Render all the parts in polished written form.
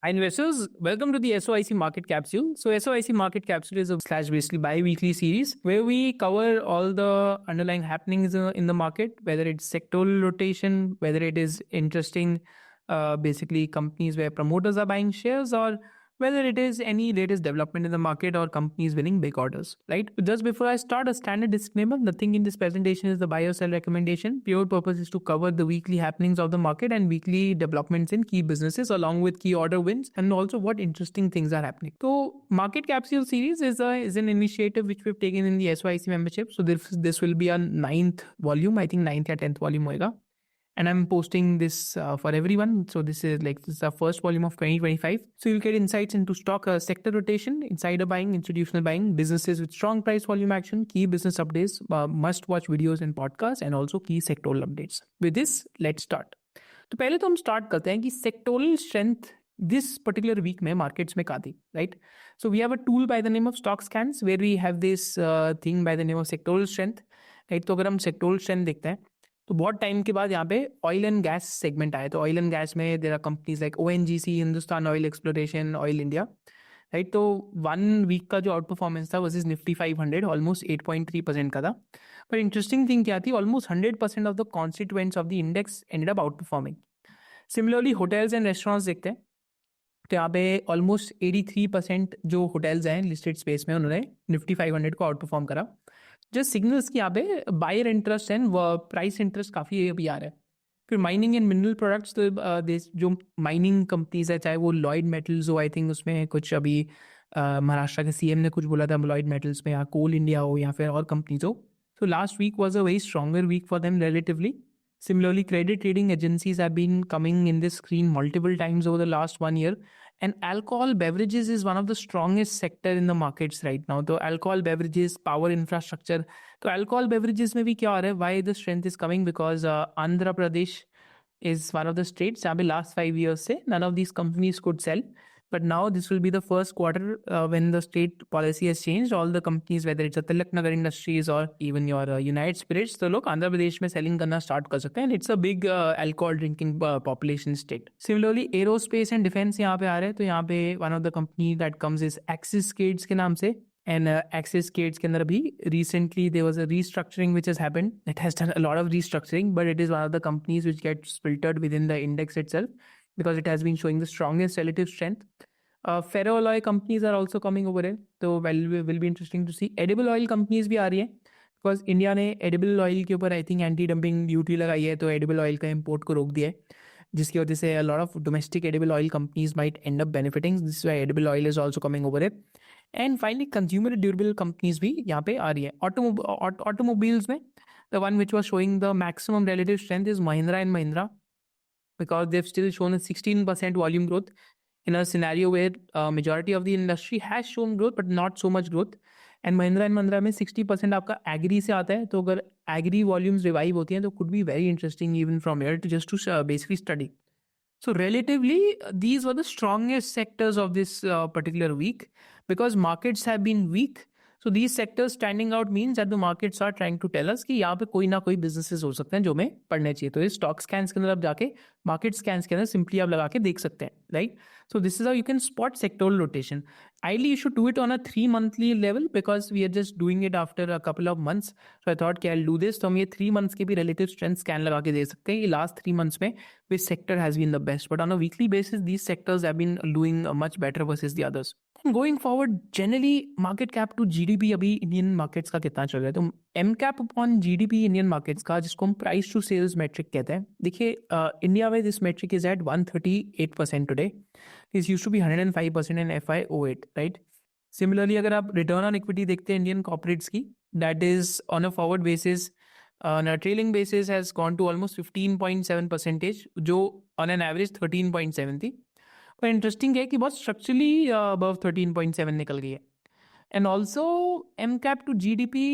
Hi investors, welcome to the SOIC Market Capsule. So SOIC Market Capsule is a slash basically bi-weekly series where we cover all the underlying happenings in the market, whether it's sectoral rotation, whether it is interesting basically companies where promoters are buying shares, or whether it is any latest development in the market or companies winning big orders, right? Just before I start, a standard disclaimer, nothing in this presentation is the buy or sell recommendation. Pure purpose is to cover the weekly happenings of the market and weekly developments in key businesses along with key order wins and also what interesting things are happening. So Market Capsule series is an initiative which we've taken in the SYC membership. So this will be a 9th volume, I think 9th or 10th volume hoega. And I'm posting this for everyone. So this is the first volume of 2025. So you'll get insights into stock sector rotation, insider buying, institutional buying, businesses with strong price volume action, key business updates, must watch videos and podcasts, and also key sectoral updates. With this, let's start. तो पहले तो हम start करते हैं कि sectoral strength this particular week में markets में कहाँ थी, right? So we have a tool by the name of stock scans where we have this thing by the name of sectoral strength, right? तो अगर हम सेक्टोरल स्ट्रेंथ देखते हैं तो बहुत टाइम के बाद यहाँ पे ऑयल एंड गैस सेगमेंट आया. तो ऑयल एंड गैस में there are companies like ONGC, Hindustan oil exploration, oil India, right? तो 1 वीक का जो आउट परफॉर्मेंस था वर्सेस निफ्टी 500 ऑलमोस्ट 8.3% का था. पर इंटरेस्टिंग थिंग क्या थी, almost 100% of the constituents of the index ended up out performing. Similarly hotels and restaurants देखते हैं तो यहाँ पे ऑलमोस्ट 83% जो होटल्स हैं लिस्टेड स्पेस में उन्होंने निफ्टी 500 को आउट परफॉर्म करा. जस्ट सिग्नल्स की यहाँ पे buyer interest and price interest काफ़ी अभी आ रहा है. फिर माइनिंग एंड मिनरल प्रोडक्ट्स, तो जो माइनिंग कंपनीज है, चाहे वो लॉयड मेटल्स हो, आई थिंक उसमें कुछ अभी महाराष्ट्र के CM ने कुछ बोला था लॉयड मेटल्स में, या कोल इंडिया हो, या फिर और कंपनीज हो. So last week was a very stronger week for them relatively. Similarly, credit trading agencies have been coming in this screen multiple times over the last 1 year. And alcohol beverages is one of the strongest sector in the markets right now. So alcohol beverages, power infrastructure. So alcohol beverages में भी क्या हो रहा है? Why the strength is coming? Because Andhra Pradesh is one of the states जहाँ पे last 5 years से none of these companies could sell. But now this will be the first quarter when the state policy has changed. All the companies, whether it's a Tilak Nagar Industries or even your United Spirits, तो लोग आंध्र प्रदेश में selling करना start कर सकते हैं. And it's a big alcohol drinking population state. Similarly, aerospace and defense यहाँ पे आ रहे हैं. तो यहाँ पे one of the company that comes is Axis Skates के नाम से. And Axis Skates के अंदर अभी recently there was a restructuring which has happened. It has done a lot of restructuring, but it is one of the companies which gets filtered within the index itself, because it has been showing the strongest relative strength. Ferroalloy companies are also coming over here, so will be interesting to see. Edible oil companies भी आ रही हैं, because India ने edible oil के ऊपर I think anti dumping duty लगाई है, तो edible oil का इम्पोर्ट को रोक दिया है, जिसकी वजह से a lot of domestic edible oil companies might end up benefiting. This is why edible oil is also coming over here. And finally, consumer durable companies भी यहाँ पे आ रही है. Automobiles में the one which was showing the maximum relative strength is Mahindra and Mahindra, because they've still shown a 16% volume growth in a scenario where majority of the industry has shown growth but not so much growth. And Mahindra and Mahindra में 60% आपका agree से आता है, तो अगर agree volumes revive होती हैं तो could be very interesting even from here to just to basically study. So relatively, these were the strongest sectors of this particular week, because markets have been weak. So these sectors standing out means that the markets are trying to tell us कि यहाँ पे कोई ना कोई businesses हो सकते हैं जो हमें पढ़ने चाहिए. तो इस stock scans के अंदर आप जाके market scans के अंदर simply आप लगा के देख सकते हैं, right? So this is how you can spot sectoral rotation. Ideally, you should do it on a 3-monthly level, because we are just doing it after a couple of months. So I thought कि I'll do this. तो हम ये 3 months के भी relative strength scan लगा के दे सकते हैं कि last 3 months में which sector has been the best. But on a weekly basis, these sectors have been doing much better versus the others. And going forward, generally market cap to GDP अभी Indian markets का कितना चल रहा है? तो MCAP upon GDP Indian markets का, जिसको हम प्राइस टू सेल्स मेट्रिक कहते हैं, देखिए इंडिया में this metric is at 138% today. This used to be 105% in FY08, right? Similarly अगर आप रिटर्न ऑन इक्विटी देखते हैं इंडियन कॉर्पोरेट्स की, that is on a forward basis on a trailing basis has gone to almost 15.7%, जो on an average 13.7 थी. पर interesting है कि बहुत स्ट्रक्चरली अबव 13.7 निकल गई है. And also MCAP to GDP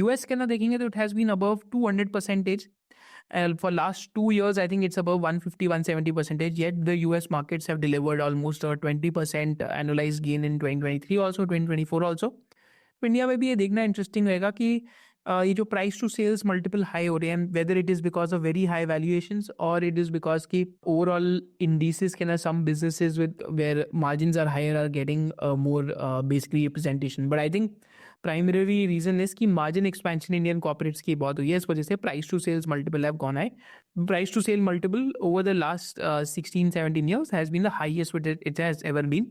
US के ना देखेंगे तो it has been above 200%. For last 2 years, I think it's above 150-170%. Yet the US markets have delivered almost a 20% annualized gain in 2023 also, 2024 also. तो India में भी ये देखना interesting रहेगा कि ये जो price to sales multiple high हो रहे हैं, whether it is because of very high valuations और इट इज़ बिकॉज की ओवरऑल इंडिसेस के ना some businesses with where margins are higher are getting more basically representation, but I think primary reason is कि margin expansion Indian corporates की बहुत हुई है, इस वजह से price to sales multiple have gone है. Price to sale multiple over the last 16-17 years has been the highest it has ever been,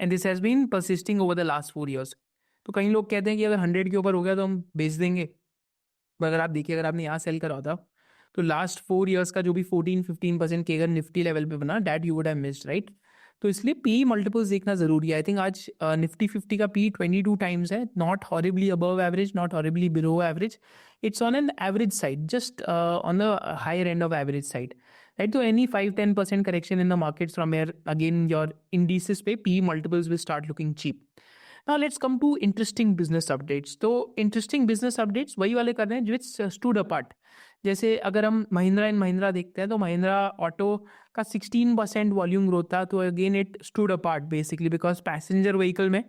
and this has been persisting over the last 4 years. तो कई लोग कहते हैं कि अगर 100 के ऊपर हो गया तो हम बेच देंगे, पर अगर आप देखिए, अगर आपने यहाँ सेल करा होता तो लास्ट 4 years का जो भी 14-15% के अगर निफ्टी लेवल पे बना, that you would have missed, right. तो इसलिए पी मल्टीपल्स देखना जरूरी है. आई थिंक आज निफ्टी 50 का पी 22 टाइम्स है, not horribly above average, not horribly below average, it's on an average side, just on the higher end of average side, right? So any 5-10% correction in the markets from here, again your indices पे PE multiples will start looking cheap. Now let's come to interesting business updates. तो interesting business updates वही वाले कर रहे हैं which stood apart. जैसे अगर हम महिंद्रा एंड महिंद्रा देखते हैं तो महिंद्रा ऑटो का 16% वॉल्यूम ग्रोथ था. तो again it stood apart basically because passenger vehicle में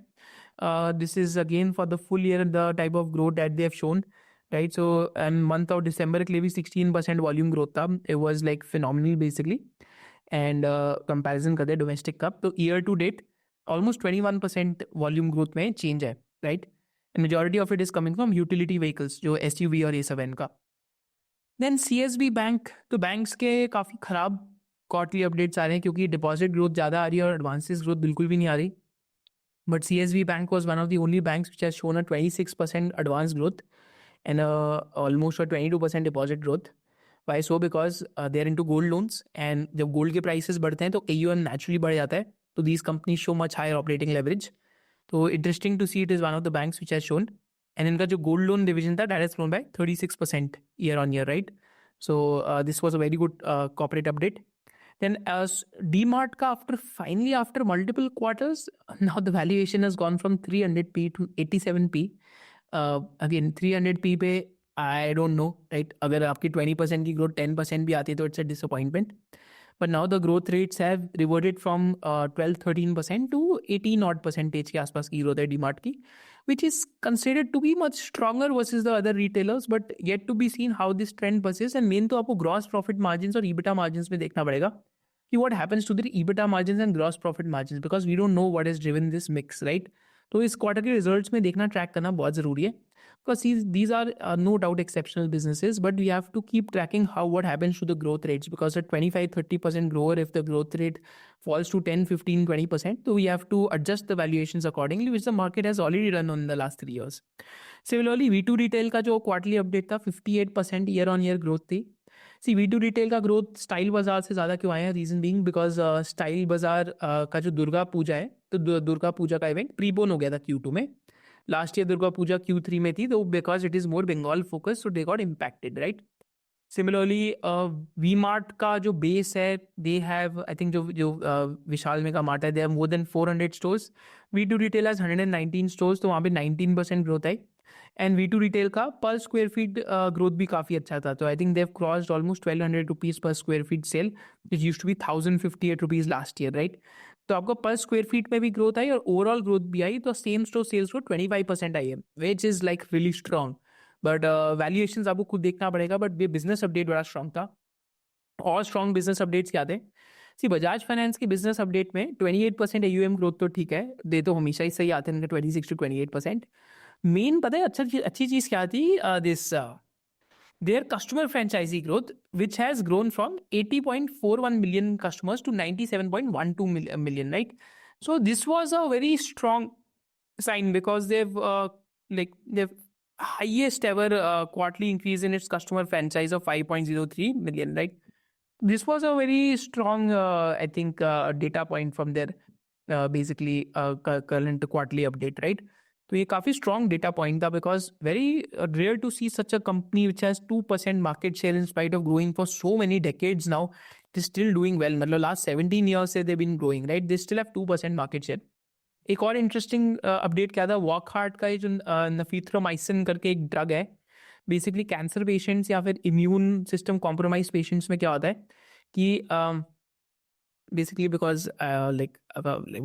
this is again for the full year the type of growth that they have shown, right. So end month of December के लिए भी 16% volume growth था. It was like phenomenal basically. And comparison करते हैं domestic का तो year to date almost 21% volume growth में change है, right. Majority of it is coming from utility vehicles जो SUV और ये सब है इनका. देन CSB बैंक, तो बैंक्स के काफ़ी ख़राब क्वार्टरली अपडेट्स आ रहे हैं क्योंकि डिपॉजिट ग्रोथ ज़्यादा आ रही है और एडवांसेस ग्रोथ बिल्कुल भी नहीं आ रही. But CSB bank was one of the only banks which has shown a 26% advance growth and almost a 22% deposit growth. Why so? Because they are into gold loans, and जब gold के prices बढ़ते हैं तो AUM naturally बढ़ जाता है. तो these companies show much higher operating leverage. तो interesting to see it is one of the banks which has shown. And इनका जो gold loan division था that has grown by 36% year on year, right? So this was a very good corporate update. Then as DMart का after multiple quarters, now the valuation has gone from 300p to 87p. Again 300p पे आई don't no, right. अगर आपकी 20% की growth 10% भी आती है तो it's a disappointment. But now the growth rates have reverted from 12-13% to 18% के आसपास की ग्रोथ है डीमार्ट की, which is considered to be much stronger versus the other retailers. But yet to be seen how this trend persist. And main तो आपको gross profit margin और EBITDA margin में देखना पड़ेगा कि what happens to the EBITDA margins and gross profit margins, because we don't know what has driven this mix, right? तो इस quarter के रिजल्ट्स में देखना, ट्रैक करना बहुत ज़रूरी है. Because these are no doubt exceptional businesses, but we have to keep tracking what happens to the growth rates, because at 25-30% grower, if the growth rate falls to 10-15-20%, so we have to adjust the valuations accordingly, which the market has already done in the last 3 years. Similarly, V2 retail का जो quarterly update था 58% year on year growth थी. V2 retail का growth style बाजार से ज़्यादा क्यों आया है? रीज़न बीइंग बिकॉज स्टाइल बाजार का जो दुर्गा पूजा है, तो दुर्गा पूजा का इवेंट प्रीपोन हो गया था Q2 में. Last year Durga Puja Q3 में थी, तो because it is more Bengal focus, so they got impacted, right. Similarly V mart का जो बेस है, दे हैव आई थिंक जो विशाल मेगा मार्ट है, they have more than 400 stores. V2 retail has 119 stores, तो वहाँ पे 19% growth I. And V2 retail का पर स्क्वायर फीट ग्रोथ भी काफ़ी अच्छा था. तो I think they've crossed almost 1200 rupees per square feet sale, which used to be 1058 rupees last year, right. तो आपको पर स्क्वायर फीट में भी ग्रोथ आई और ओवरऑल ग्रोथ भी आई. तो सेम स्टोर सेल्स ग्रोथ 25% आई है, which is like really strong. But valuation आपको खुद देखना पड़ेगा. बट ये बिजनेस अपडेट बड़ा स्ट्रॉन्ग था. और स्ट्रॉन्ग बिजनेस अपडेट्स क्या थे? बजाज फाइनेंस के बिजनेस अपडेट में 28% AUM ग्रोथ तो ठीक है, दे तो हमेशा ही सही आते हैं इनके 26-28%. मेन पता है अच्छी चीज़ क्या थी? This their customer franchisee growth, which has grown from 80.41 million customers to 97.12 million, right? So this was a very strong sign because they've highest ever quarterly increase in its customer franchise of 5.03 million, right? This was a very strong, I think, data point from their basically current quarterly update, right? तो ये काफ़ी strong data point था because very rare to see such a company which has 2% market share in spite of growing for so many decades. Now it is still doing well. मतलब last 17 years से they been growing, right. They still have 2% market share. एक और interesting update क्या था? वॉकहार्ट का जो नफीथ्रोमाइसिन करके एक ड्रग है, बेसिकली कैंसर पेशेंट्स या फिर इम्यून सिस्टम कॉम्प्रोमाइज पेशेंट्स में क्या होता है कि basically because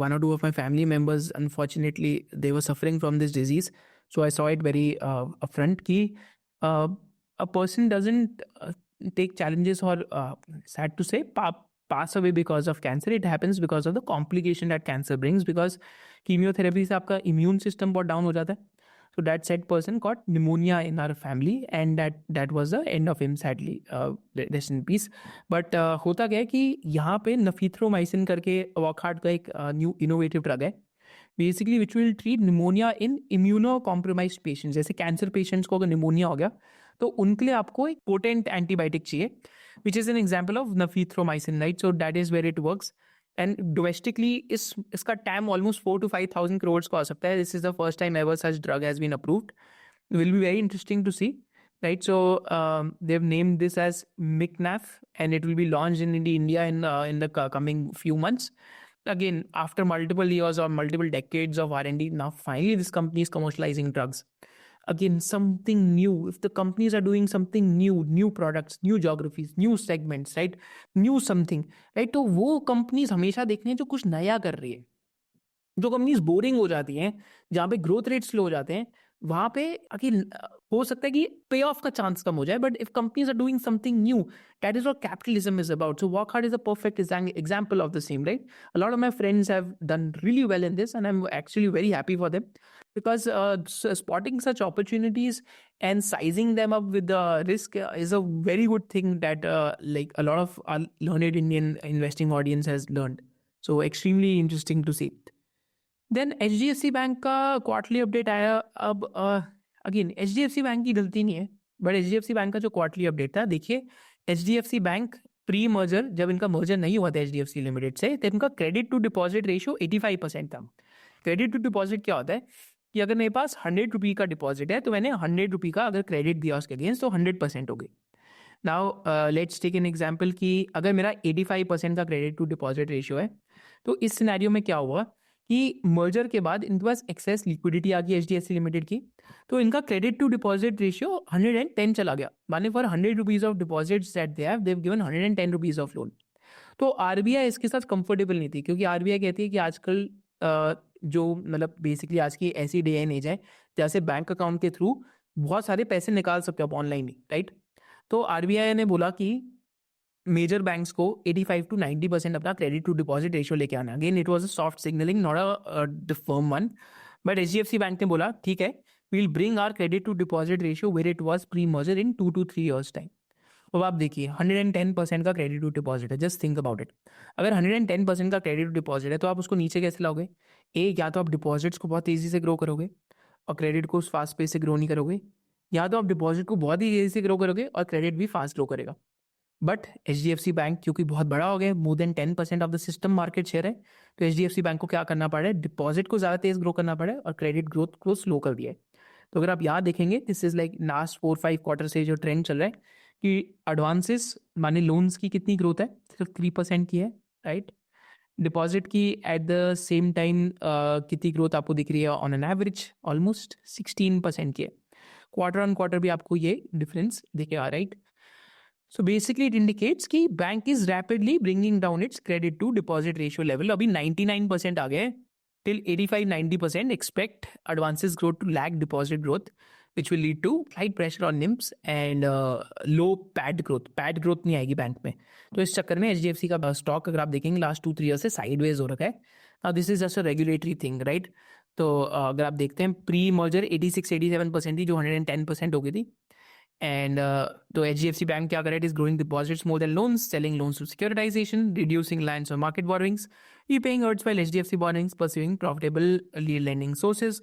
one or two of my family members, unfortunately, they were suffering from this disease. So I saw it very upfront ki a person doesn't take challenges or sad to say pass away because of cancer. It happens because of the complication that cancer brings, because chemotherapy से आपका immune system बहुत down हो जाता है. So that said person got pneumonia in our family, and that was the end of him, sadly. Rest in peace. But होता क्या है कि यहाँ पे नफीथ्रोमाइसिन करके वॉकहार्ट का एक न्यू इनोवेटिव ड्रग है, basically which will treat pneumonia in immuno compromise patients. जैसे कैंसर पेशेंट्स को अगर निमोनिया हो गया तो उनके लिए आपको एक पोटेंट एंटीबायोटिक चाहिए, which is an example of nafithromycin, right. So that is where it works. And domestically इसका टैम ऑलमोस्ट 4 to 5,000 crores का हो सकता है. This is the first time ever such drug has been approved. Will be very interesting to see, right. So they've named this as MICNAF, and it will be launched in India in the coming few months. Again, after multiple years or multiple decades of R&D, now finally this company is commercializing drugs. Again, something new. If the companies are doing something new products, new geographies, new segments, right, new something, right, तो वो companies हमेशा देखने हैं जो कुछ नया कर रही है. जो कंपनीज बोरिंग हो जाती हैं, जहाँ पे ग्रोथ रेट स्लो हो जाते हैं, वहाँ पे अगेन हो सकता है कि पे ऑफ का चांस कम हो जाए. But if companies are doing something new, that is what capitalism is about. So Wockhardt is a perfect example of the same, right. A lot of my friends have done really well in this, and I am actually very happy for them, because spotting such opportunities and sizing them up with the risk is a very good thing that like a lot of our learned Indian investing audience has learned. So extremely interesting to see. Then HDFC bank का quarterly update आया. अब again HDFC bank की गलती नहीं है, but HDFC bank का जो quarterly update था, देखिए HDFC बैंक प्री मर्जर, जब इनका मर्जर नहीं हुआ था HDFC लिमिटेड से, तो इनका क्रेडिट टू डिपॉजिट रेशियो 85% था. क्रेडिट टू डिपॉजिट क्या होता है कि अगर मेरे पास 100 रुपये का डिपॉजिट है तो मैंने 100 रुपये का अगर क्रेडिट दिया उसके अगेंस्ट तो 100% हो गई. Now let's take an example कि अगर मेरा 85% का क्रेडिट टू डिपॉजिट रेशियो है, तो इस सिनेरियो में क्या हुआ कि मर्जर के बाद इनके पास एक्सेस लिक्विडिटी आ गई HDFC लिमिटेड की, तो इनका क्रेडिट टू डिपॉजिट रेशियो 110 चला गया. माने for 100 rupees of deposits that they have given 110 rupees of loan. तो RBI इसके साथ कंफर्टेबल नहीं थी, क्योंकि RBI कहती है कि आजकल जो मतलब बेसिकली आज की ऐसी डे एंड एज है जैसे बैंक अकाउंट के थ्रू बहुत सारे पैसे निकाल सकते हो आप ऑनलाइन ही, राइट. तो RBI ने बोला कि मेजर बैंक्स को 85 to 90% अपना क्रेडिट टू डिपॉजिट रेशियो लेके आना. Again it was a soft signalling, not a firm one. But HDFC bank ने बोला ठीक है, we will bring our credit to deposit ratio where it was pre merger in 2 to 3 years time. अब आप देखिए 110% का क्रेडिट टू डिपॉजिट है. Just think about it. अगर 110% का क्रेडिट टू डिपॉजिट है तो आप उसको नीचे कैसे लाओगे? या तो आप डिपॉजिट्स को बहुत तेज़ी से ग्रो करोगे और क्रेडिट को फास्ट पेस से ग्रो नहीं करोगे, या तो आप डिपॉजिट को बहुत ही तेज़ी से ग्रो करोगे और क्रेडिट भी फास्ट ग्रो करेगा. बट HDFC बैंक क्योंकि बहुत बड़ा हो गया, more than 10% of the system market share है, तो HDFC बैंक को क्या करना पड़ा है, डिपॉजिट को ज़्यादा तेज ग्रो करना पड़ा है और क्रेडिट ग्रोथ को स्लो कर दिया है. तो अगर आप यहाँ देखेंगे, this is like last 4-5 quarter से जो ट्रेंड चल रहा है कि एडवांसेस माने लोन्स की कितनी ग्रोथ है, सिर्फ 3% की है, राइट. डिपॉजिट की एट द सेम टाइम कितनी ग्रोथ आपको दिख रही है, ऑन एन एवरेज ऑलमोस्ट 16% की है. क्वार्टर ऑन क्वार्टर भी आपको ये डिफरेंस दिखेगा, right. So basically it indicates कि bank is rapidly bringing down its credit to deposit ratio level. अभी 99% आ गए, till 85-90% expect advances growth to lag deposit growth, which will lead to slight pressure on NIMs and low PAT growth. PAT growth नहीं आएगी bank में. तो इस चक्कर में HDFC का स्टॉक अगर आप देखेंगे लास्ट 2-3 ईयर से साइडवेज हो रखा है. Now this is just a regulatory thing, right? तो अगर आप देखते हैं प्री मर्जर 86-87% थी जो 110% हो गई थी. And तो HDFC बैंक क्या कर रहा है, is growing deposits more than loans, selling loans to securitization, reducing reliance on market borrowings, repaying ERTs while HDFC borrowings, pursuing profitable lending sources.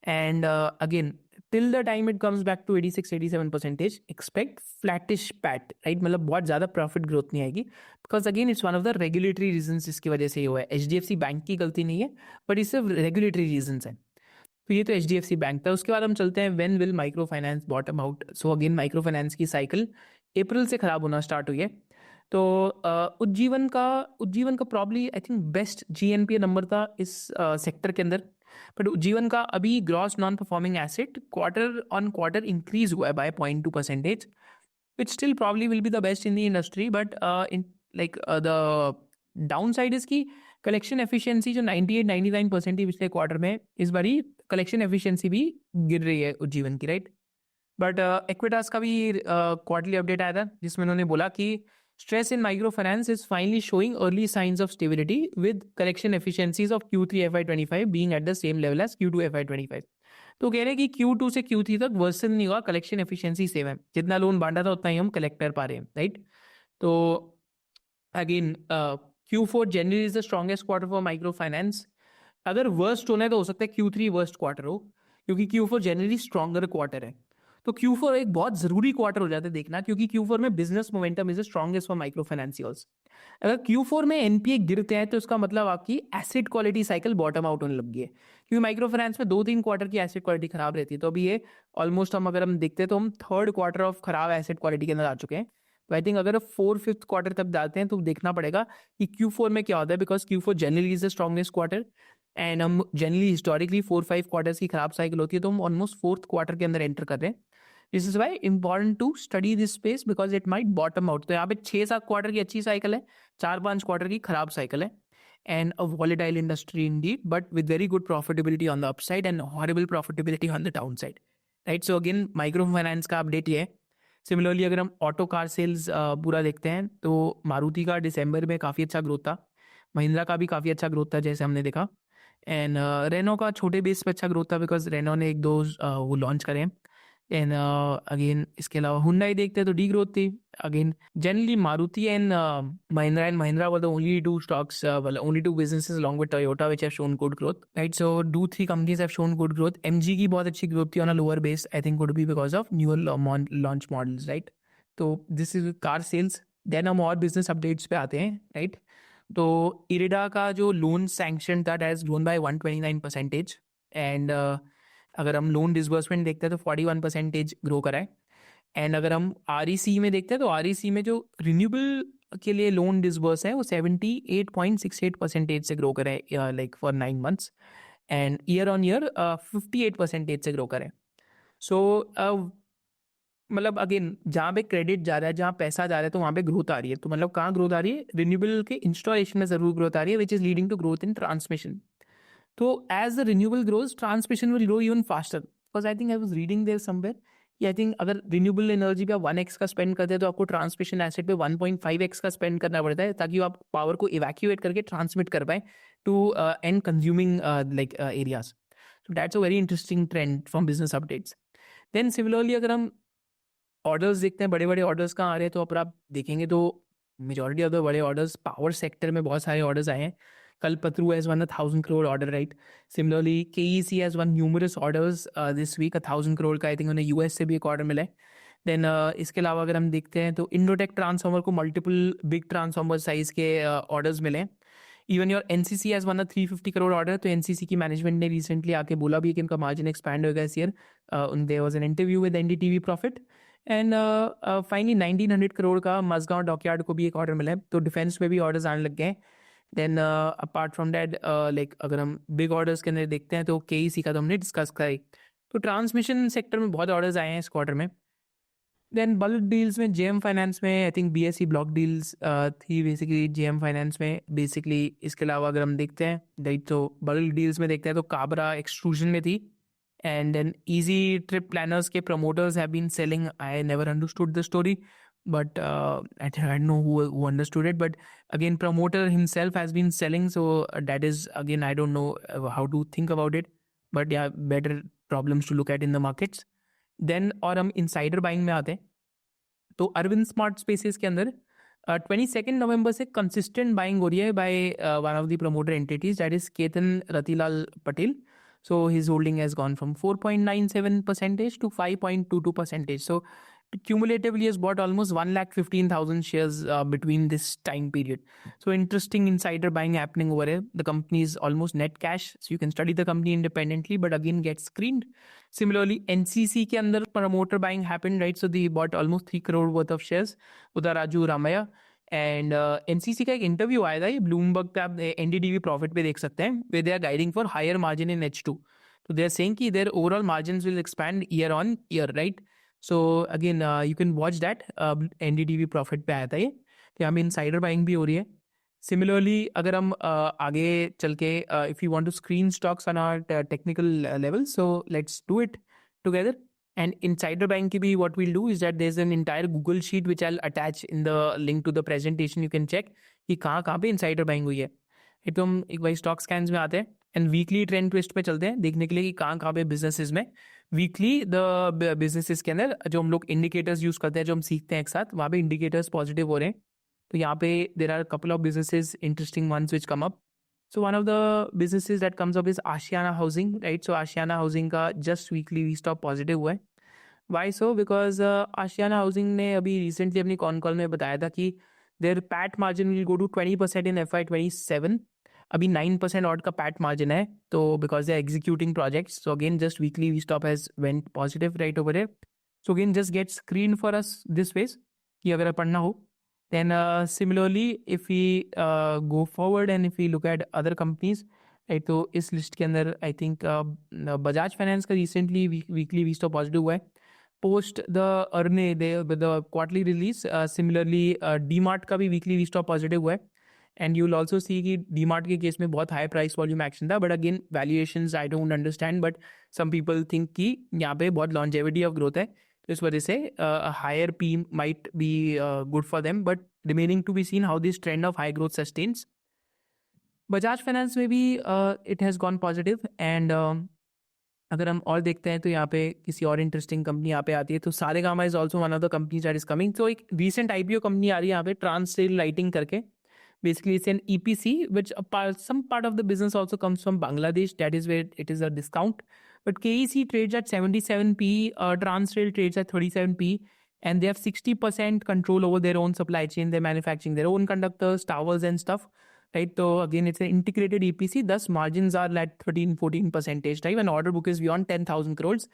And again, till the time it comes back to 86-87%, expect flattish PAT, right? मतलब बहुत ज़्यादा profit growth नहीं आएगी, because again it's one of the regulatory reasons जिसकी वजह से ये हुआ है. HDFC बैंक की गलती नहीं है, but इससे regulatory reasons हैं. तो ये तो HDFC बैंक था. उसके बाद हम चलते हैं when will micro finance bottom out. So again micro finance की साइकिल अप्रैल से ख़राब होना स्टार्ट हुई है. तो उज्जीवन का probably I think best GNPA number था इस सेक्टर के अंदर. बट उज्जीवन का अभी gross non performing asset quarter on quarter increase हुआ है by 0.2%, which still probably will be the best in the industry. But in like the down side is की collection efficiency जो 98-99% थी पिछले क्वार्टर में, इस बारी कलेक्शन एफिशिएंसी भी गिर रही है उज्जीवन की, राइट। बट एक्विटास का भी क्वार्टरली अपडेट आया था जिसमें उन्होंने बोला कि stress in micro finance is finally showing early signs of stability with collection efficiencies of Q3 FY25 being at the same level as Q2 FY25। तो कह रहे हैं कि Q2 से Q3 तक वर्सन नहीं हुआ, कलेक्शन एफिशिएंसी सेम है, जितना लोन बांटा था उतना ही हम कलेक्ट कर पा रहे हैं, राइट। तो again Q4 generally is the strongest quarter for micro finance. अगर वर्स्ट होना है तो हो सकता है Q3 वर्स्ट क्वार्टर हो, क्योंकि Q4 जनरली स्ट्रॉन्गर क्वार्टर है। तो Q4 एक बहुत जरूरी क्वार्टर हो जाता है देखना, क्योंकि Q4 में business momentum is the strongest for micro financials. अगर Q4 में एनपीए गिरते हैं तो इसका मतलब आपकी asset quality cycle bottom out होने लग गई है, क्योंकि माइक्रो फाइनेंस में 2-3 क्वार्टर की एसेट क्वालिटी खराब रहती है। तो अभी ये ऑलमोस्ट अगर हम देखते हैं तो हम थर्ड क्वार्टर ऑफ खराब एसेट क्वालिटी के अंदर आ चुके हैं। तो आई थिंक अगर 4-5 क्वार्टर तक जाते हैं तो देखना पड़ेगा कि Q4 में क्या होता है, because Q4 generally is the strongest quarter and हम जनरली हिस्टोरिकली 4-5 क्वार्टर्स की खराब साइकिल होती है, तो हम ऑलमोस्ट फोर्थ क्वार्टर के अंदर एंटर कर रहे हैं। This is why important to study this space because it might bottom out. तो यहाँ पे 6-7 क्वार्टर की अच्छी साइकिल है, 4-5 क्वार्टर की खराब साइकिल है, and a volatile industry Indeed but with very good profitability on the upside and horrible profitability on the down side, right. So again micro finance का अपडेट ये है। सिमिलरली अगर हम ऑटो कार सेल्स पूरा देखते हैं तो मारुति का दिसंबर में काफ़ी अच्छा ग्रोथ था, महिंद्रा का भी काफ़ी अच्छा ग्रोथ था जैसे हमने देखा, एंड रेनो का छोटे बेस पे अच्छा ग्रोथ था बिकॉज रेनो ने 1-2 वो लॉन्च करे हैं। एंड अगेन इसके अलावा हुंडई देखते हैं तो डी ग्रोथ थी। Again generally Maruti and Mahindra were the only two stocks, only two businesses along with Toyota which have shown good growth, right? So do 3 companies have shown good growth. MG की बहुत अच्छी growth थी on a lower base, I think could be because of newer launch models, right? तो this is car sales. Then हम और business updates पे आते हैं, right? तो इरिडा का जो लोन सैंक्शन था that has grown by 129%, and अगर हम लोन डिसबर्समेंट देखते हैं तो 41% ग्रो करा है। एंड अगर हम REC में देखते हैं तो REC में जो रिन्यूएबल के लिए लोन डिसबर्स है वो 78.68% से ग्रो करा है like for 9 months, and year on year 58% से ग्रो करा है। सो मतलब अगेन जहाँ पे क्रेडिट जा रहा है, जहाँ पैसा जा रहा है, तो वहाँ पे ग्रोथ आ रही है। तो मतलब कहाँ ग्रोथ आ रही है, रिन्यूएबल के इंस्टॉलेशन में जरूर ग्रोथ आ रही है, which is leading to growth in transmission. तो as the renewable grows transmission will grow even faster, because I think I was reading there somewhere कि आई थिंक अगर रिन्यूएबल एनर्जी पे आप 1x का स्पेंड करते हैं तो आपको ट्रांसमिशन एसेट पे 1.5x का स्पेंड करना पड़ता है, ताकि आप पावर को इवैक्यूएट करके ट्रांसमिट कर पाए to end consuming like areas. So that's a very interesting trend from business updates. Then similarly अगर हम ऑर्डर्स देखते हैं, बड़े बड़े ऑर्डर्स कहाँ आ रहे हैं, तो अगर आप देखेंगे तो मेजॉरिटी ऑफ द बड़े ऑर्डर्स पावर सेक्टर में बहुत सारे ऑर्डर्स आए हैं। Kalpataru has won 1,000 crore order, right. Similarly KEC has won numerous orders this week, 1,000 crore का आई थिंक उन्हें US से भी एक ऑर्डर मिला है। देन इसके अलावा अगर हम देखते हैं तो इंडोटेक ट्रांसफार्मर को मल्टीपल बिग ट्रांसफार्मर साइज के ऑर्डर्स मिले हैं। Even your NCC has won 350 crore order. तो NCC की मैनेजमेंट ने रिसेंटली आके बोला भी कि इनका मार्जिन एक्सपैंड होगा इस year. There was an interview with NDTV profit, and finally 1,900 crore का मजगांव डॉकयार्ड को भी एक ऑर्डर मिला है। तो डिफेंस में भी ऑर्डर्स आने लग गए हैं। Then apart from that like अगर हम बिग ऑर्डर्स के अंदर देखते हैं तो KEC का तो हमने डिस्कस करा। तो ट्रांसमिशन सेक्टर में बहुत ऑर्डर्स आए हैं इस क्वार्टर में। देन बल्क डील्स में JM फाइनेंस में I think BSE block deals थी बेसिकली JM फाइनेंस में बेसिकली। इसके अलावा अगर हम देखते हैं राइट तो बल्क डील्स में देखते हैं तो काबरा एक्सट्रूजन में थी, and then easy trip planners के promoters have been selling. I never understood the story but I don't know who understood it, but again promoter himself has been selling, so that is again I don't know how to think about it, but yeah, better problems to look at in the markets. Then और हम insider buying में आते हैं तो Arvind smart spaces के अंदर 22 नवंबर से consistent buying हो रही है by one of the promoter entities that is Ketan Ratilal Patel. So his holding has gone from 4.97% to 5.22%. So cumulatively has bought almost 1,15,000 shares between this time period. So interesting insider buying happening over here. The company is almost net cash, so you can study the company independently, but again get screened. Similarly, NCC के अंदर promoter buying happened, right? So they bought almost 3 crore worth of shares. Udaraju Ramaya. And NCC का एक interview आया था, ये Bloomberg पे आप NDTV profit पे देख सकते हैं, वे they are guiding for higher margin in H2. तो दे आर सेइंग कि their overall margins will expand year on year, right. So again you can watch that, NDTV profit पे आया था ये। तो यहाँ पे इनसाइडर बाइंग भी हो रही है। Similarly, अगर हम आगे चल के if you want to screen stocks on our technical level, so let's do it together. And Insider Bank की भी what we'll do is that there's an entire Google sheet which I'll attach in the link to the presentation. You can check कि कहाँ कहाँ पे Insider Bank हुई है. ये तो हम एक बार स्टॉक स्कैन्स में आते हैं एंड वीकली ट्रेंड ट्विस्ट पे चलते हैं देखने के लिए कि कहाँ कहाँ पे बिजनेसेस में वीकली द बिजनेसेस के अंदर जो हम लोग इंडिकेटर्स यूज करते हैं, जो हम सीखते हैं एक साथ, वहाँ पे इंडिकेटर्स पॉजिटिव हो रहे हैं. तो यहाँ पे there are couple of businesses interesting ones which come up. So one of the businesses that comes up is Ashiana housing, right. So Ashiana housing का just weekly we stock positive हुआ है. Why so? Because Ashiana housing ने अभी recently अपनी con call में बताया था कि their PAT margin will go to 20% in FY27. अभी 9% ऑड का पैट मार्जिन है, तो because they are executing projects. So again just weekly V stop has went positive right over there. So again just get screen for us this phase कि अगर पढ़ना हो. Then similarly, if we go forward and if we look at other companies, right, तो इस list के अंदर I think Bajaj finance का recently weekly V stop positive हुआ है post the earning the quarterly release. Similarly DMart का भी weekly V stop positive हुआ है. And you will also see कि डीमार्ट के केस में बहुत हाई प्राइस वॉल्यूम एक्शन था, but again valuations I don't understand, but some people think कि यहाँ पे बहुत लॉन्जेविटी ऑफ ग्रोथ है, तो इस वजह से higher P might be good for them, but remaining to be seen how this trend of high growth sustains. Bajaj finance में भी it has gone positive. And अगर हम और देखते हैं तो यहाँ पे किसी और इंटरेस्टिंग कंपनी यहाँ पे आती है, तो Saregama is also one of the companies that is coming. तो एक रिसेंट IPO कंपनी आ रही है यहाँ पे, ट्रांसरेल लाइटिंग करके. Basically, it's an EPC, which some part of the business also comes from Bangladesh. That is where it is a discount. But KEC trades at 77p, Transrail trades at 37p, and they have 60% control over their own supply chain. They're manufacturing their own conductors, towers, and stuff. Right? So again, it's an integrated EPC. Thus, margins are at 13-14% type, and order book is beyond 10,000 crores.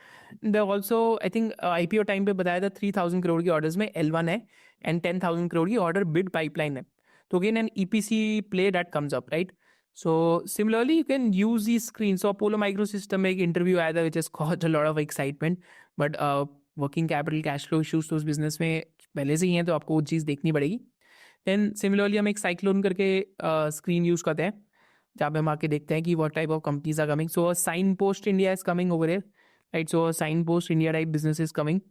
They're also, I think, IPO time पे बताया था 3,000 crore की orders में L1 है, and 10,000 crore की order bid pipeline है. So again, an EPC play that comes up, right? So similarly, you can use these screens. So Apollo Microsystem में एक interview आया था which has caused a lot of excitement, but working capital cash flow issues तो उस business में पहले से ही हैं, तो आपको वो चीज़ देखनी पड़ेगी. Then similarly हम एक Cyclone करके screen use करते हैं, जहाँ पे हम आके देखते हैं कि what type of companies are coming. So Signpost India is coming over here, right? So Signpost India type business is coming.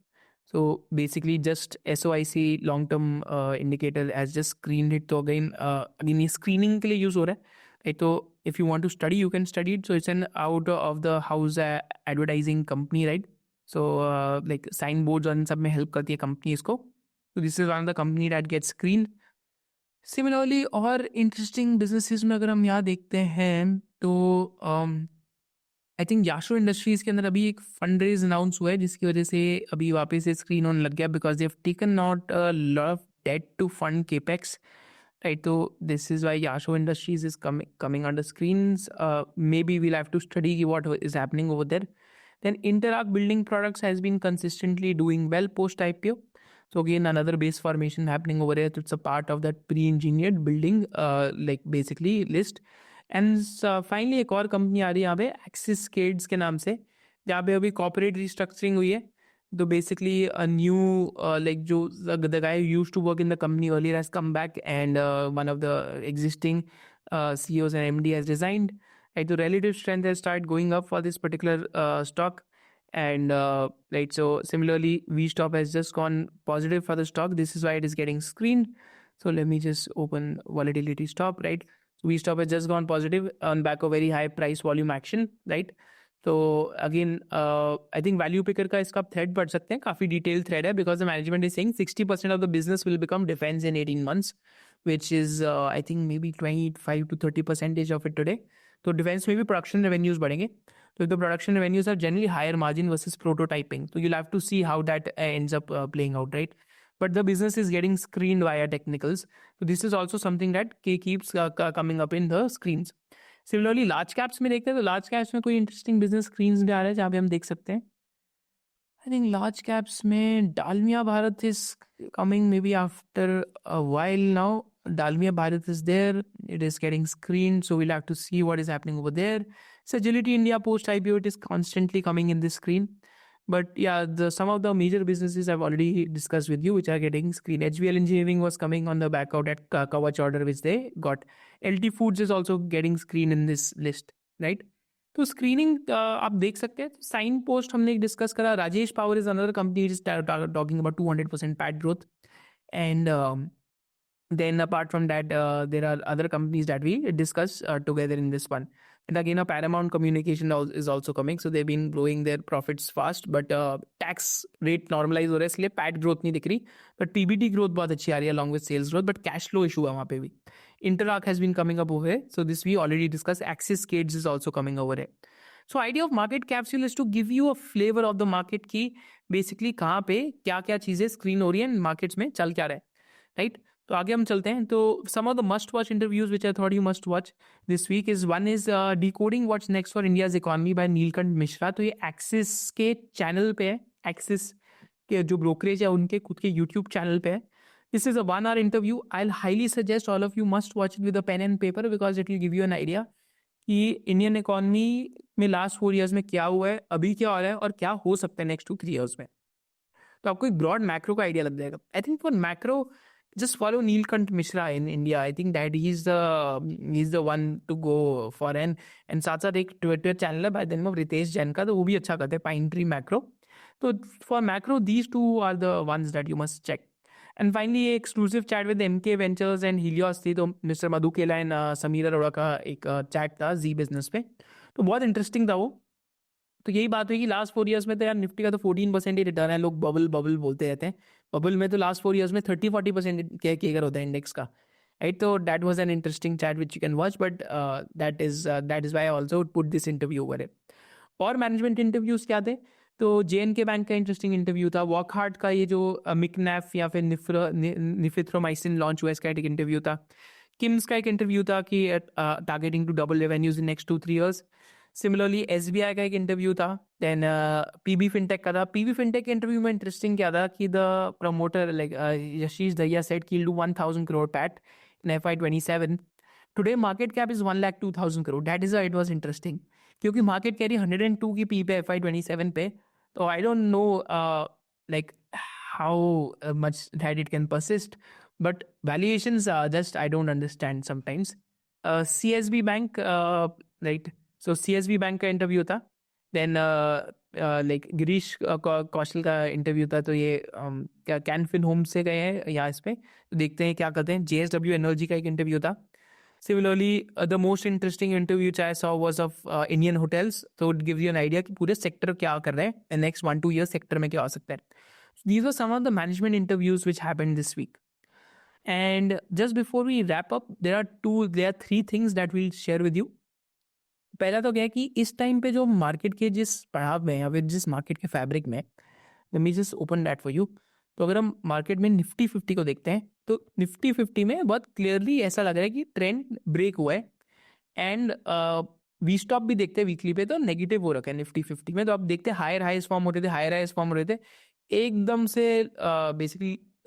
So basically just SOIC long term indicator as just screened it. तो again ये screening के लिए use हो रहा है, right? तो if you want to study you can study it. So it's an out of the house advertising company, right? So like signboards और इन सब में help करती है company इसको. So this is one of the company that gets screened. Similarly और interesting businesses में अगर हम यहाँ देखते हैं तो आई थिंक याशो इंडस्ट्रीज़ के अंदर अभी एक फंड रेज अनाउंस हुआ है, जिसकी वजह से अभी वापस से स्क्रीन ऑन लग गया, because they have taken not a lot of debt to fund capex, right. तो this is why Yasho industries is coming under screens. Maybe we'll have to study what is happening over there. Then Interact Building Products has been consistently doing well post IPO. So again, another base formation happening over here. So it's a part of that pre-engineered building, like basically list. And finally एक और company आ रही है यहाँ पे, axis केड्स के नाम से, जहाँ पे अभी कॉर्पोरेट रिस्ट्रक्चरिंग हुई है. तो बेसिकली अ न्यू लाइक जो the guy used to work in the company earlier has come back, and one of the existing CEOs and MD has resigned. Right, so relative strength has started going up for this particular stock, and right, so similarly VStop has just gone positive for the stock. This is why it is getting screened. So let me just open volatility stop, right? VStop has just gone positive on back of very high price volume action, right? So again, I think value picker का इसका thread पढ़ सकते हैं, काफ़ी detailed thread है, because the management is saying 60% of the business will become defense in 18 months, which is I think maybe 25 to 30% of it today. तो defence में भी प्रोडक्शन रेवेन्यूज बढ़ेंगे. तो the production revenues are generally higher margin versus prototyping. तो you'll have to see how that ends up playing out, right? But the business is getting screened via technicals. So this is also something that keeps coming up in the screens. Similarly, large caps में देखते हैं, तो large caps में कोई interesting business screens में आ रहा है जहाँ पे हम देख सकते हैं. I think large caps में Dalmia Bharat is coming maybe after a while now. Dalmia Bharat is there. It is getting screened, so we'll have to see what is happening over there. Sagility India post IPO, it is constantly coming in this screen. But yeah, some of the major businesses I've already discussed with you, which are getting screen. HBL Engineering was coming on the back out at Kavach order, which they got. LT Foods is also getting screen in this list, right? तो screening आप देख सकते हैं. Sign post हमने discuss करा. Rajesh power is another company is talking about 200% PAT growth. And then apart from that, there are other companies that we discuss together in this one. And again, a Paramount Communication is also coming. So they've been growing their profits fast, but tax rate normalize हो रहा है, इसलिए PAT growth नहीं दिख रही. But PBT growth बहुत अच्छी आ रही है along with sales growth. But cash flow issue है वहाँ पे भी. Interact has been coming up over here. So this we already discussed. Axis Cades is also coming over here. So idea of market capsule is to give you a flavor of the market की basically कहाँ पे क्या क्या चीज़ें screen हो रही हैं markets में चल क्या रहा है, right? तो आगे हम चलते हैं. तो some of the must watch interviews which I thought you must watch this week is one is decoding what's next for India's economy by Neelkanth Mishra. तो ये एक्सिस के चैनल पे है. एक्सिस के जो ब्रोकरेज है उनके खुद के यूट्यूब चैनल पे है. This is a 1 hour interview. I will highly suggest all of you must watch it with a pen and paper because it will give you an idea कि Indian economy में last 4 years में क्या हुआ है, अभी क्या हो रहा है और क्या हो सकता है नेक्स्ट 2-3 years में. तो आपको एक ब्रॉड मैक्रो का आइडिया लग जाएगा. I think for macro just follow Neelkanth Mishra in India. I think that he's the one to go for. And साथ साथ एक ट्विटर चैनल है by the name of Ritesh Jain का, तो वो भी अच्छा करते हैं, पाइन ट्री मैक्रो. तो for macro these two are the ones that you must check. And finally ये exclusive chat with MK Ventures and Helios थी. तो मिस्टर मधु केला एंड समीर अरोड़ा का एक चैट था जी बिजनेस पे. तो बहुत इंटरेस्टिंग था वो. तो यही बात हुई कि लास्ट 4 years में तो यार निफ्टी का तो 14% ही रिटर्न है. लोग बबल बबल बोलते रहते हैं. बबल में तो लास्ट 4 years में 30-40% केकर होता है इंडेक्स का, राइट? तो that was an interesting chat which you can watch. But that is why I also put this interview over it. और मैनेजमेंट इंटरव्यूज क्या थे? तो JNK बैंक का इंटरेस्टिंग इंटरव्यू था. वॉकहार्ट का ये जो मिकनैफ या फिर निफ्रोमाइसिन लॉन्च हुआ, इसका एक इंटरव्यू था. किम्स का एक इंटरव्यू था कि targeting to double revenues in next 2-3 years. Similarly SBI का एक इंटरव्यू था. देन PB फिनटेक का था. PB फिनटेक के इंटरव्यू में इंटरेस्टिंग क्या था कि the promoter like Yashish Dahiya said कि do 1,000 crore PAT in FY27. Today market cap is 1,02,000 crore. That is it was interesting क्योंकि मार्केट कैरी 102 की पी पे FY27 पे. तो I don't know like how much that it can persist, but valuations just I don't understand sometimes. CSB bank, right? So CSB bank का interview था. Then like Girish कौशल का interview था. तो ये क्या कैनफिन होम से गए हैं यहाँ इस पे, तो देखते हैं क्या करते हैं. JSW एनर्जी का एक इंटरव्यू था. Similarly the most interesting interview I saw was of Indian hotels. तो it gives you an idea कि पूरे सेक्टर क्या कर रहे हैं, नेक्स्ट 1-2 years सेक्टर में क्या हो सकता है. These are some of the management interviews which happened this week. And just before we wrap up, there are 3 things that we'll share with you. पहला तो क्या है कि इस टाइम पे जो मार्केट के जिस पड़ाव में या फिर जिस मार्केट के फैब्रिक में, let me just open that for you. तो अगर हम मार्केट में निफ्टी 50 को देखते हैं तो निफ्टी 50 में बहुत क्लियरली ऐसा लग रहा है कि ट्रेंड ब्रेक हुआ है. एंड वी स्टॉप भी देखते हैं वीकली पे तो नेगेटिव हो रखा है निफ्टी 50 में. तो आप देखते हैं हायर हाइज फॉर्म हो रहे थे एकदम से.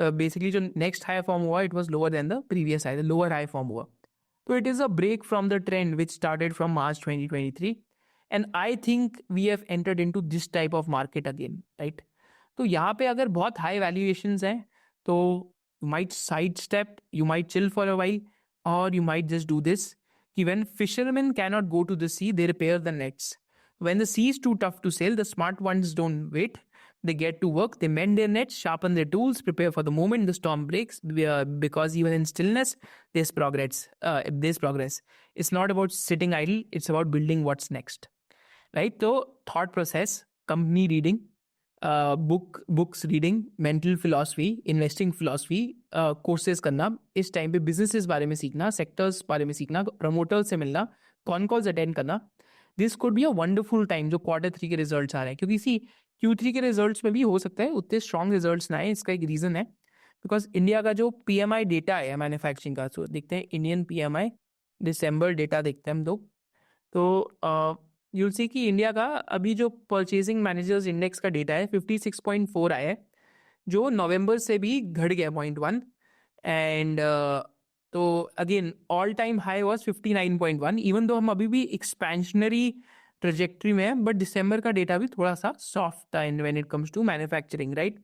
बेसिकली जो नेक्स्ट हाई फॉर्म हुआ it was lower than the previous high, lower high form हुआ. So it is a break from the trend which started from March 2023. And I think we have entered into this type of market again, right? तो यहाँ पे अगर बहुत high valuations हैं तो you might sidestep, you might chill for a while, or you might just do this. कि when fishermen cannot go to the sea, they repair the nets. When the sea is too tough to sail, the smart ones don't wait. They get to work, they mend their nets, sharpen their tools, prepare for the moment the storm breaks, because even in stillness, there's progress. It's not about sitting idle, it's about building what's next. Right? So, thought process, company reading, books reading, mental philosophy, investing philosophy, courses करना, इस time पे businesses बारे में सीखना, sectors बारे में सीखना, promoters से मिलना, con calls attend करना. This could be a wonderful time जो Q3 के results आ रहे हैं. क्योंकि Q3 के रिजल्ट्स में भी हो सकता है उतने स्ट्रॉन्ग रिजल्ट्स ना आए. इसका एक रीज़न है बिकॉज इंडिया का जो PMI डेटा है मैन्युफैक्चरिंग का, सो देखते हैं इंडियन PMI दिसंबर डेटा देखते हैं हम लोग. तो यूल सी कि इंडिया का अभी जो परचेजिंग मैनेजर्स इंडेक्स का डेटा है 56.4 आया है, जो नवंबर से भी घट गया 0.1. एंड तो again all time high was 59.1. Even though हम अभी भी एक्सपेंशनरी ट्रेजेक्ट्री में है, बट दिसंबर का डेटा भी थोड़ा सा सॉफ्ट था in when it comes to manufacturing, right?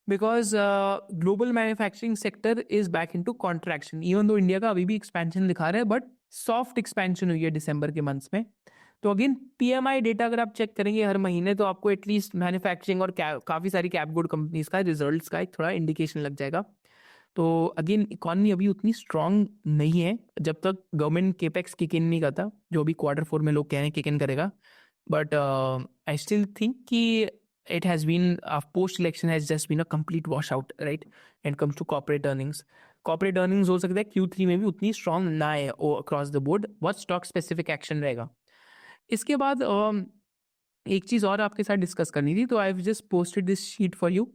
Because global manufacturing sector is back in to contraction, even though India का अभी भी एक्सपेंशन दिखा रहा है, बट सॉफ्ट एक्सपेंशन हुई है दिसंबर के मंथ्स में। तो अगेन PMI डेटा अगर आप चेक करेंगे हर महीने, तो आपको एटलीस्ट मैन्युफैक्चरिंग और काफ़ी सारी कैप गुड कंपनीज का रिजल्ट्स का एक थोड़ा इंडिकेशन लग जाएगा। तो अगेन इकॉनमी अभी उतनी स्ट्रांग नहीं है जब तक गवर्नमेंट केपेक्स किक इन नहीं करता, जो अभी Q4 में लोग कह रहे हैं किक इन करेगा। बट आई स्टिल थिंक कि it has been post election has just been a complete washout, right? When it comes to corporate earnings हो सकता है Q3 में भी उतनी strong ना है across the board। what stock specific action रहेगा? इसके बाद एक चीज़ और आपके साथ डिस्कस करनी थी, तो I have just posted this sheet for you.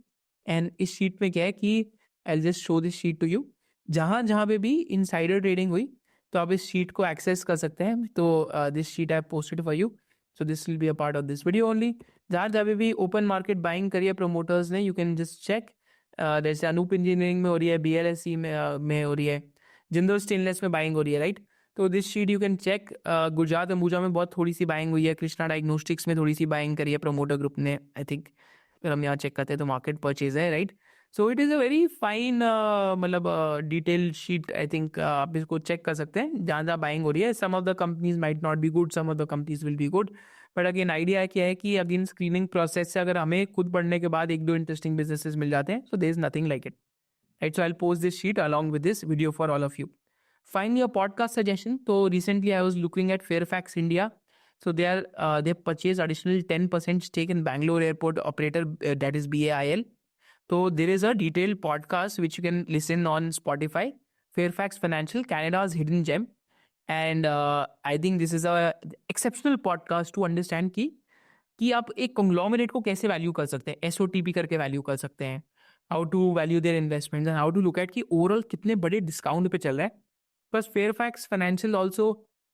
And इस शीट में क्या है कि I just show this sheet to you. जहाँ जहाँ पे भी इनसाइडर ट्रेडिंग हुई तो आप इस शीट को एक्सेस कर सकते हैं। तो this sheet I have posted for you, so this will be a part of this video only. जहाँ जहाँ पे भी ओपन मार्केट बाइंग करी है प्रमोटर्स ने, यू कैन जस्ट चेक। जैसे अनूप इंजीनियरिंग में हो रही है, BLSE में हो रही है, जिंदल स्टेनलेस में बाइंग हो रही है, राइट? तो this sheet you can check. Gujarat Ambuja में बहुत थोड़ी सी बाइंग हुई है, कृष्णा डायग्नोस्टिक्स में थोड़ी सी बाइंग करी है प्रमोटर ग्रुप ने, आई थिंक। अगर हम यहाँ चेक करते हैं तो मार्केट परचेज है, right? So it is a very fine मतलब डिटेल शीट, आई थिंक आप इसको चेक कर सकते हैं जहाँ जहाँ बाइंग हो रही है। Some of the companies might not be good, some of the companies will be good, but again idea क्या है कि अगेन स्क्रीनिंग प्रोसेस से अगर हमें खुद पढ़ने के बाद एक दो इंटरेस्टिंग बिजनेसेस मिल जाते हैं, so there is nothing like it, right? So I will post this sheet along with this video for all of you. Finally, a podcast suggestion. So recently I was looking at Fairfax India. So they purchased additional 10% stake in Bangalore airport operator, that is BAIL. So there is a detailed podcast which you can listen on Spotify, Fairfax Financial, Canada's hidden gem. And I think this is a exceptional podcast to understand कि आप एक conglomerate को कैसे value कर सकते हैं, SOTP करके value कर सकते हैं, how to value their investments and how to look at कि ओवरऑल कितने बड़े डिस्काउंट पे चल रहा है। Plus, Fairfax Financial also,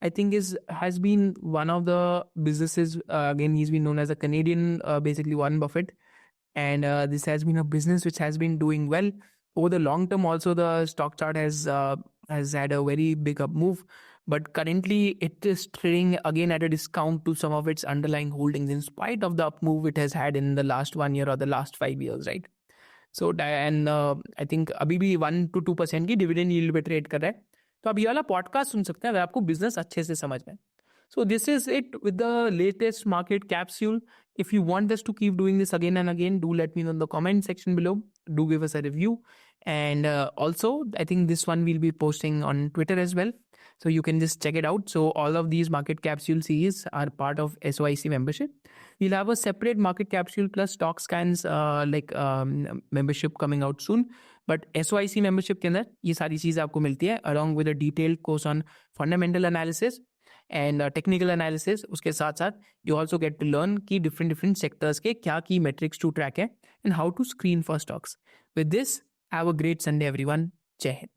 I think, has been one of the businesses. Again, he's been known as a Canadian, basically Warren Buffett, and this has been a business which has been doing well over the long term. Also, the stock chart has had a very big up move, but currently it is trading again at a discount to some of its underlying holdings, in spite of the up move it has had in the last 1 year or the last 5 years, right? So, and I think अभी भी 1 to 2% की dividend yield पे trade कर रहा है। तो आप ये वाला पॉडकास्ट सुन सकते हैं अगर आपको बिजनेस अच्छे से समझ में। So this is it with the latest market capsule. If you want us to keep doing this again and again, do let me know in the comment section below. Do give us a review, and also I think this one we'll be posting on Twitter as well, so you can just check it out. So all of these market capsule series are part of SOIC membership. We'll have a separate market capsule plus stock scans membership coming out soon. But SOIC membership के अंदर ये सारी चीज़ें आपको मिलती है along with a detailed course on fundamental analysis and technical analysis. उसके साथ साथ you also get to learn कि डिफरेंट सेक्टर्स के क्या की मेट्रिक्स टू ट्रैक है and how to screen for stocks. With this, have a great Sunday everyone. जय हिंद।